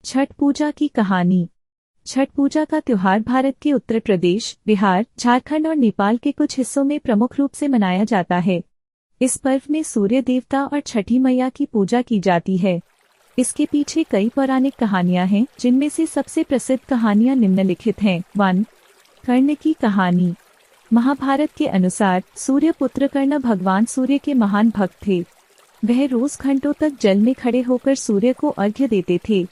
छठ पूजा की कहानी। छठ पूजा का त्योहार भारत के उत्तर प्रदेश, बिहार, झारखंड और नेपाल के कुछ हिस्सों में प्रमुख रूप से मनाया जाता है। इस पर्व में सूर्य देवता और छठी मैया की पूजा की जाती है। इसके पीछे कई पौराणिक कहानियां हैं, जिनमें से सबसे प्रसिद्ध कहानियां निम्नलिखित हैं। 1. कर्ण की कहानी। महाभारत के अनुसार सूर्यपुत्र कर्ण भगवान सूर्य के महान भक्त थे। वह रोज घंटों तक जल में खड़े होकर सूर्य को अर्घ्य देते थे।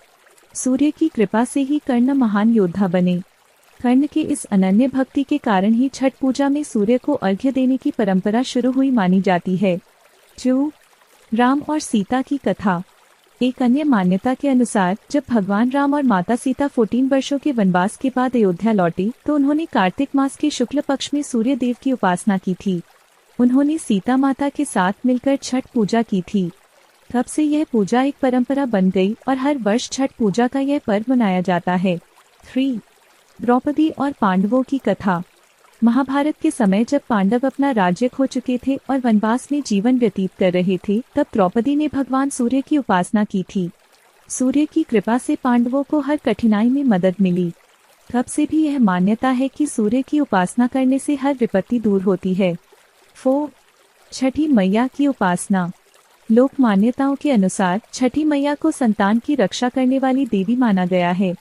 सूर्य की कृपा से ही कर्ण महान योद्धा बने। कर्ण के इस अनन्य भक्ति के कारण ही छठ पूजा में सूर्य को अर्घ्य देने की परंपरा शुरू हुई मानी जाती है। 2. राम और सीता की कथा। एक अन्य मान्यता के अनुसार जब भगवान राम और माता सीता 14 वर्षों के वनवास के बाद अयोध्या लौटे तो उन्होंने कार्तिक मास के शुक्ल पक्ष में सूर्य देव की उपासना की थी। उन्होंने सीता माता के साथ मिलकर छठ पूजा की थी। तब से यह पूजा एक परंपरा बन गई और हर वर्ष छठ पूजा का यह पर्व मनाया जाता है। 3. द्रौपदी और पांडवों की कथा। महाभारत के समय जब पांडव अपना राज्य खो चुके थे और वनवास में जीवन व्यतीत कर रहे थे, तब द्रौपदी ने भगवान सूर्य की उपासना की थी। सूर्य की कृपा से पांडवों को हर कठिनाई में मदद मिली। तब से भी यह मान्यता है कि सूर्य की उपासना करने से हर विपत्ति दूर होती है। 4. छठी मैया की उपासना। लोक मान्यताओं के अनुसार छठी मैया को संतान की रक्षा करने वाली देवी माना गया है।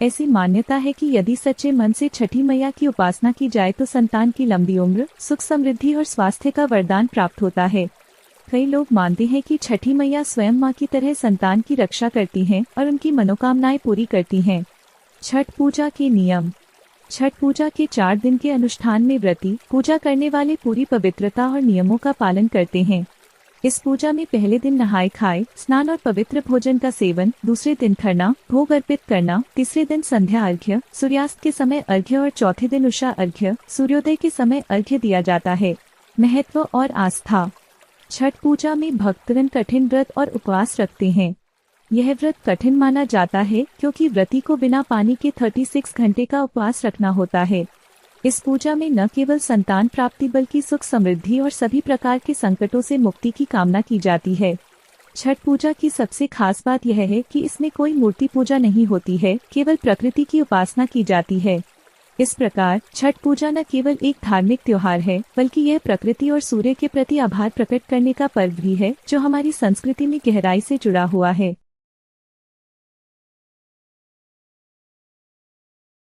ऐसी मान्यता है कि यदि सच्चे मन से छठी मैया की उपासना की जाए तो संतान की लंबी उम्र, सुख समृद्धि और स्वास्थ्य का वरदान प्राप्त होता है। कई लोग मानते हैं कि छठी मैया स्वयं मां की तरह संतान की रक्षा करती हैं और उनकी मनोकामनाएं पूरी करती हैं। छठ पूजा के नियम। छठ पूजा के 4 दिन के अनुष्ठान में व्रती पूजा करने वाले पूरी पवित्रता और नियमों का पालन करते हैं। इस पूजा में पहले दिन नहाए खाए, स्नान और पवित्र भोजन का सेवन, दूसरे दिन खरना, भोग अर्पित करना, तीसरे दिन संध्या अर्घ्य, सूर्यास्त के समय अर्घ्य और चौथे दिन उषा अर्घ्य, सूर्योदय के समय अर्घ्य दिया जाता है। महत्व और आस्था। छठ पूजा में भक्तगण कठिन व्रत और उपवास रखते हैं। यह व्रत कठिन माना जाता है क्योंकि व्रती को बिना पानी के 36 घंटे का उपवास रखना होता है। इस पूजा में न केवल संतान प्राप्ति बल्कि सुख समृद्धि और सभी प्रकार के संकटों से मुक्ति की कामना की जाती है। छठ पूजा की सबसे खास बात यह है कि इसमें कोई मूर्ति पूजा नहीं होती है, केवल प्रकृति की उपासना की जाती है। इस प्रकार छठ पूजा न केवल एक धार्मिक त्योहार है, बल्कि यह प्रकृति और सूर्य के प्रति आभार प्रकट करने का पर्व भी है, जो हमारी संस्कृति में गहराई से जुड़ा हुआ है।